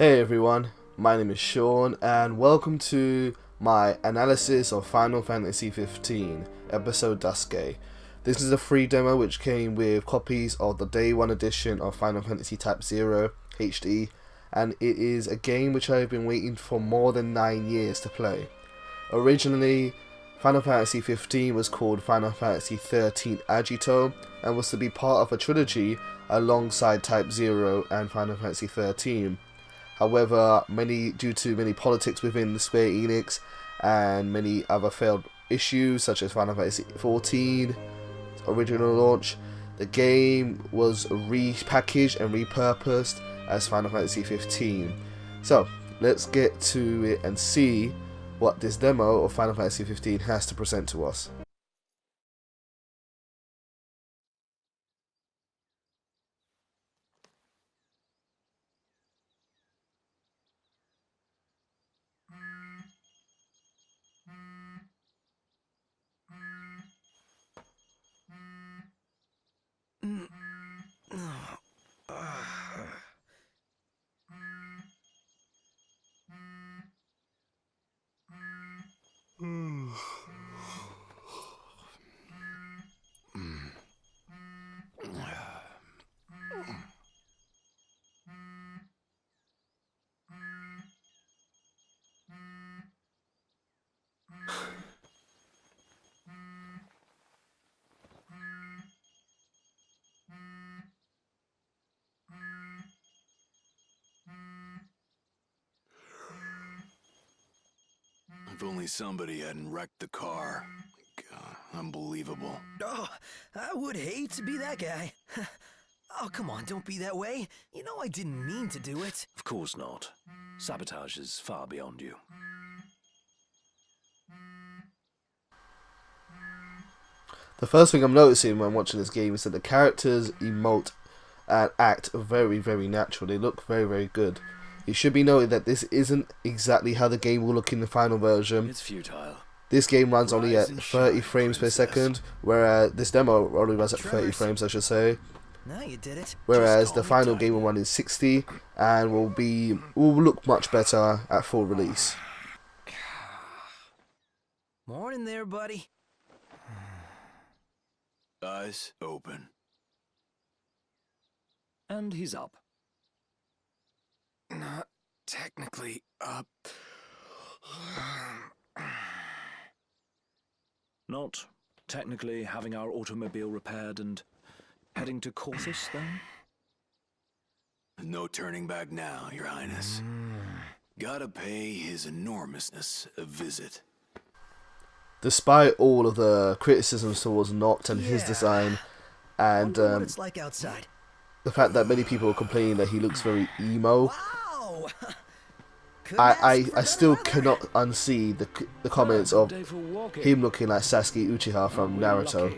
Hey everyone, my name is Sean and welcome to my analysis of Final Fantasy 15 episode Duscae. This is a free demo which came with copies of the Day 1 edition of Final Fantasy Type-0 HD, and it is a game which I have been waiting for more than 9 years to play. Originally, Final Fantasy 15 was called Final Fantasy XIII Agito and was to be part of a trilogy alongside Type-0 and Final Fantasy 13. However, due to many politics within the Square Enix and many other failed issues such as Final Fantasy 14 original launch, the game was repackaged and repurposed as Final Fantasy 15. So let's get to it and see what this demo of Final Fantasy 15 has to present to us. If only somebody hadn't wrecked the car. God, unbelievable. Oh, I would hate to be that guy. Oh, come on, don't be that way. You know I didn't mean to do it. Of course not. Sabotage is far beyond you. The first thing I'm noticing when watching this game is that the characters emote and act very, very natural. They look very, very good. It should be noted that this isn't exactly how the game will look in the final version. It's futile. This game runs only at 30 frames per second, whereas this demo only runs at 30 frames, I should say. Now you did it. Whereas the final game will run in 60 and will look much better at full release. Morning there, buddy. Eyes open. And he's up. Not technically up. Not technically having our automobile repaired and heading to Corthus, then? No turning back now, Your Highness. Gotta pay his enormousness a visit. Despite all of the criticisms towards Noct and his design, and Wonder what it's like outside. the fact that many people are complaining that he looks very emo, Wow! I still cannot unsee the comments of him looking like Sasuke Uchiha from Naruto.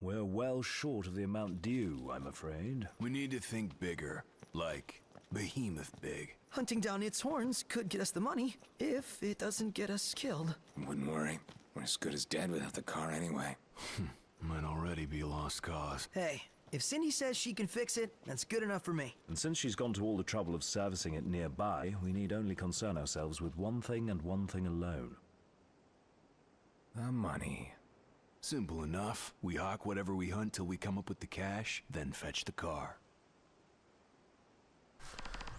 We're well short of the amount due, I'm afraid. We need to think bigger, like behemoth big. Hunting down its horns could get us the money, if it doesn't get us killed. Wouldn't worry. We're as good as dead without the car anyway. Might already be a lost cause. Hey, if Cindy says she can fix it, that's good enough for me. And since she's gone to all the trouble of servicing it nearby, we need only concern ourselves with one thing and one thing alone. The money. Simple enough. We hawk whatever we hunt till we come up with the cash, then fetch the car.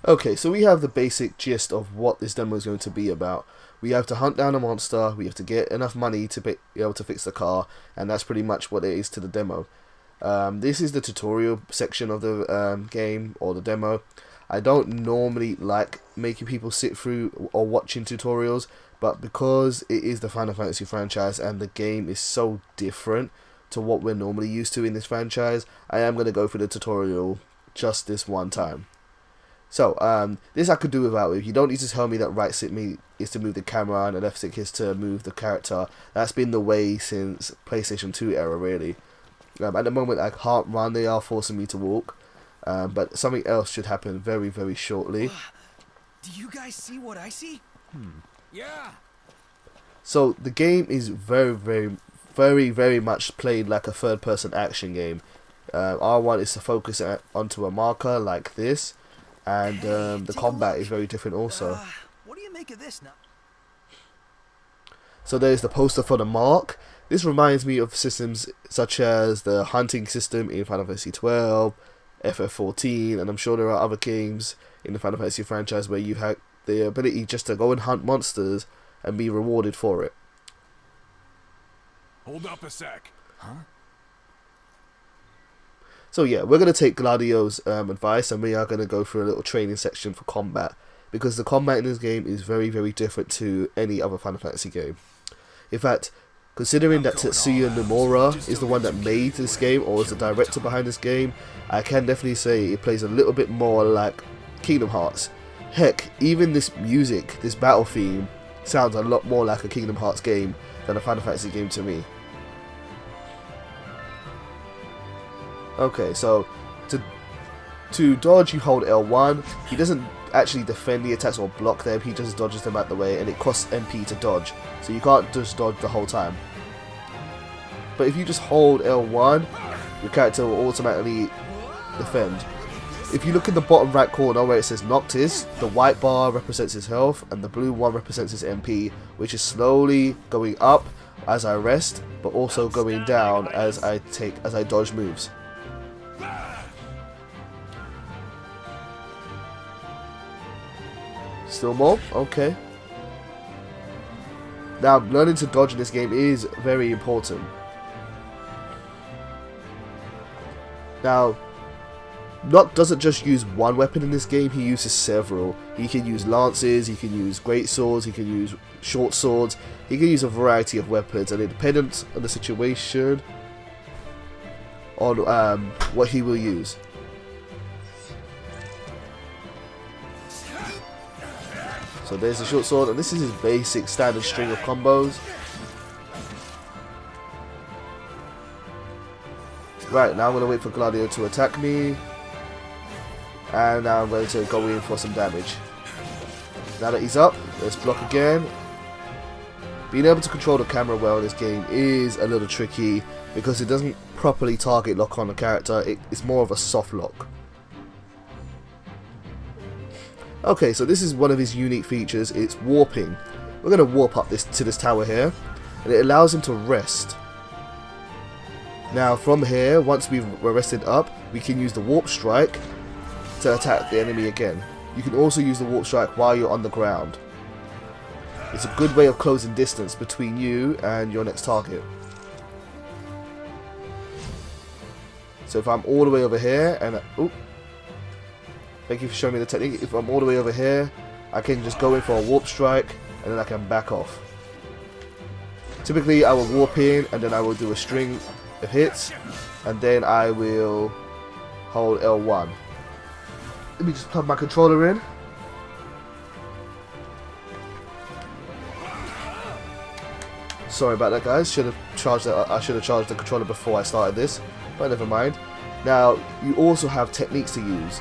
Okay, so we have the basic gist of what this demo is going to be about. We have to hunt down a monster, we have to get enough money to be able to fix the car, and that's pretty much what it is to the demo. This is the tutorial section of the game, or the demo. I don't normally like making people sit through or watching tutorials, but because it is the Final Fantasy franchise and the game is so different to what we're normally used to in this franchise, I am going to go through the tutorial just this one time. So, this I could do without. You don't need to tell me that right stick is to move the camera and the left stick is to move the character. That's been the way since PlayStation 2 era, really. At the moment, I can't run. They are forcing me to walk. But something else should happen very, very shortly. Do you guys see what I see? Yeah. So, the game is very, very, very, very much played like a third-person action game. R1 is to focus onto a marker like this. And the combat is very different also. What do you make of this now? So there's the poster for the mark. This reminds me of systems such as the hunting system in Final Fantasy XII, FF14, and I'm sure there are other games in the Final Fantasy franchise where you have the ability just to go and hunt monsters and be rewarded for it. Hold up a sec. Huh? So yeah, we're going to take Gladio's advice, and we are going to go through a little training section for combat, because the combat in this game is very, very different to any other Final Fantasy game. In fact, considering that Tetsuya Nomura is the one that made this game, or is the director behind this game, I can definitely say it plays a little bit more like Kingdom Hearts. Heck, even this music, this battle theme, sounds a lot more like a Kingdom Hearts game than a Final Fantasy game to me. Okay, so to dodge you hold L1. He doesn't actually defend the attacks or block them, he just dodges them out the way, and it costs MP to dodge, so you can't just dodge the whole time. But if you just hold L1, your character will automatically defend. If you look in the bottom right corner where it says Noctis, the white bar represents his health and the blue one represents his MP, which is slowly going up as I rest, but also going down as I dodge moves. Still more? Okay. Now, learning to dodge in this game is very important. Now, Noct doesn't just use one weapon in this game, he uses several. He can use lances, he can use great swords, he can use short swords, he can use a variety of weapons, and it depends on the situation on what he will use. So there's the short sword, and this is his basic standard string of combos. Right, now I'm going to wait for Gladio to attack me. And now I'm going to go in for some damage. Now that he's up, let's block again. Being able to control the camera well in this game is a little tricky because it doesn't properly target lock on the character, it's more of a soft lock. Okay, so this is one of his unique features, it's warping. We're going to warp up to this tower here, and it allows him to rest. Now from here, once we're rested up, we can use the warp strike to attack the enemy again. You can also use the warp strike while you're on the ground. It's a good way of closing distance between you and your next target. So if I'm all the way over here and thank you for showing me the technique. If I'm all the way over here, I can just go in for a warp strike and then I can back off. Typically I will warp in and then I will do a string of hits and then I will hold L1. Let me just plug my controller in. Sorry about that, guys. Should have charged that. I should have charged the controller before I started this, but never mind. Now you also have techniques to use.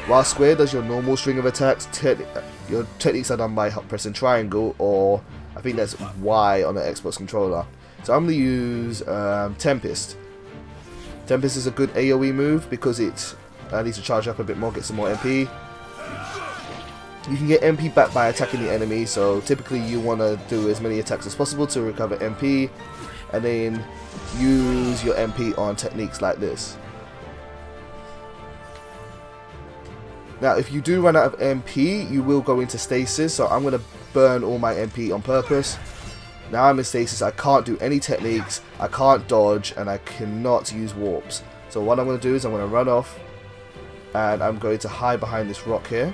While Square does your normal string of attacks, your techniques are done by pressing triangle, or I think that's Y on the Xbox controller. So I'm going to use Tempest. Tempest is a good AoE move because it needs to charge up a bit more, get some more MP. You can get MP back by attacking the enemy, so typically you want to do as many attacks as possible to recover MP, and then use your MP on techniques like this. Now if you do run out of MP, you will go into stasis, so I'm going to burn all my MP on purpose. Now I'm in stasis, I can't do any techniques, I can't dodge, and I cannot use warps. So what I'm going to do is I'm going to run off, and I'm going to hide behind this rock here.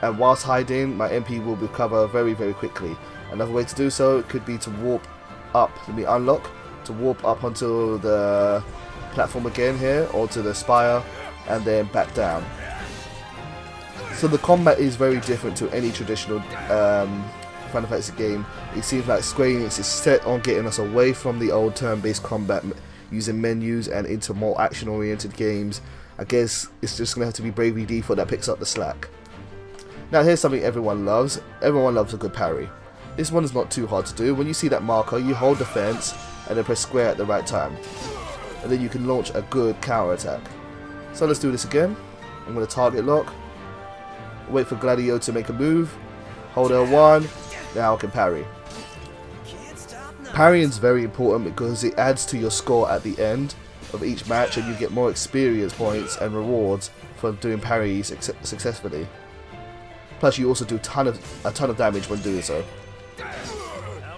And whilst hiding, my MP will recover very, very quickly. Another way to do so could be to warp up. Let me unlock to warp up onto the platform again here, or to the spire, and then back down. So the combat is very different to any traditional Final Fantasy game. It seems like Square Enix is set on getting us away from the old turn-based combat using menus and into more action-oriented games. I guess it's just going to have to be Bravely Default that picks up the slack. Now here's something everyone loves. Everyone loves a good parry. This one is not too hard to do. When you see that marker, you hold defense and then press square at the right time. And then you can launch a good counter attack. So let's do this again. I'm going to target lock. Wait for Gladio to make a move. Hold L1. Now I can parry. Parrying is very important because it adds to your score at the end of each match, and you get more experience points and rewards for doing parries successfully. Plus you also do a ton of damage when doing so.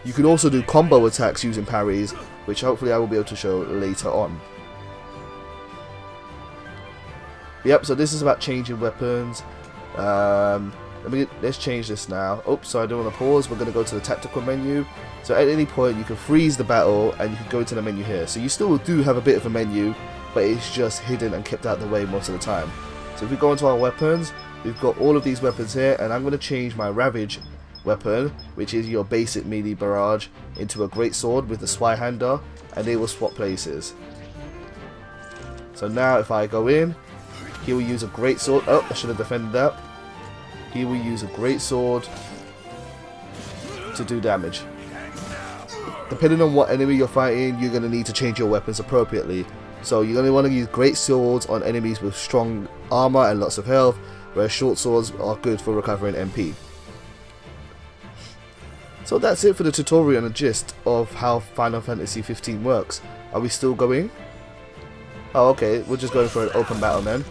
You can also do combo attacks using parries, which hopefully I will be able to show later on. Yep, so this is about changing weapons. Let's change this now. Oops, so I don't want to pause. We're going to go to the tactical menu. So at any point you can freeze the battle and you can go into the menu here. So you still do have a bit of a menu, but it's just hidden and kept out of the way most of the time. So if we go into our weapons, we've got all of these weapons here, and I'm going to change my Ravage weapon, which is your basic melee barrage, into a great sword with the Swihander, and they will swap places. So now if I go in, he will use a great sword. Oh, I should have defended that. He will use a great sword to do damage. Depending on what enemy you're fighting, you're going to need to change your weapons appropriately. So you're going to want to use great swords on enemies with strong armor and lots of health, whereas short swords are good for recovering MP. So that's it for the tutorial and the gist of how Final Fantasy 15 works. Are we still going? Oh, okay, we're just going for an open battle then.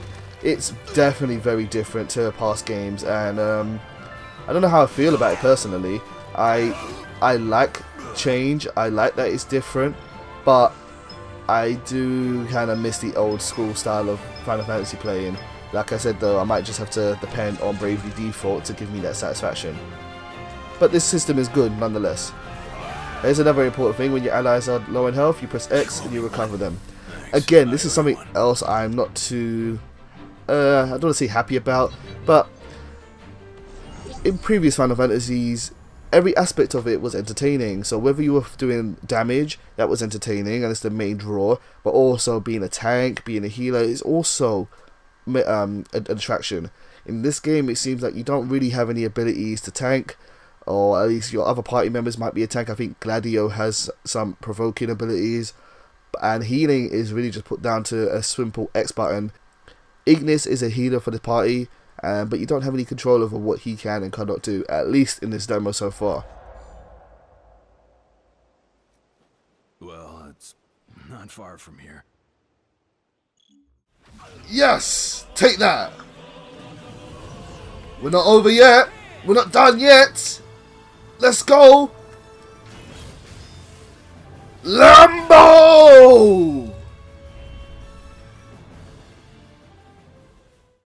It's definitely very different to past games, and I don't know how I feel about it personally. I like change, I like that it's different, but I do kind of miss the old school style of Final Fantasy playing. Like I said though, I might just have to depend on Bravely Default to give me that satisfaction. But this system is good nonetheless. Here's another important thing: when your allies are low in health, you press X and you recover them. Again, this is something else I'm not too I don't want to say happy about, but in previous Final Fantasies, every aspect of it was entertaining. So whether you were doing damage, that was entertaining, and it's the main draw, but also being a tank, being a healer is also an attraction. In this game, it seems like you don't really have any abilities to tank, or at least your other party members might be a tank. I think Gladio has some provoking abilities, and healing is really just put down to a simple X button. Ignis is a healer for the party, but you don't have any control over what he can and cannot do, at least in this demo so far. Well, it's not far from here. Yes! Take that! We're not over yet! We're not done yet! Let's go! Lambo!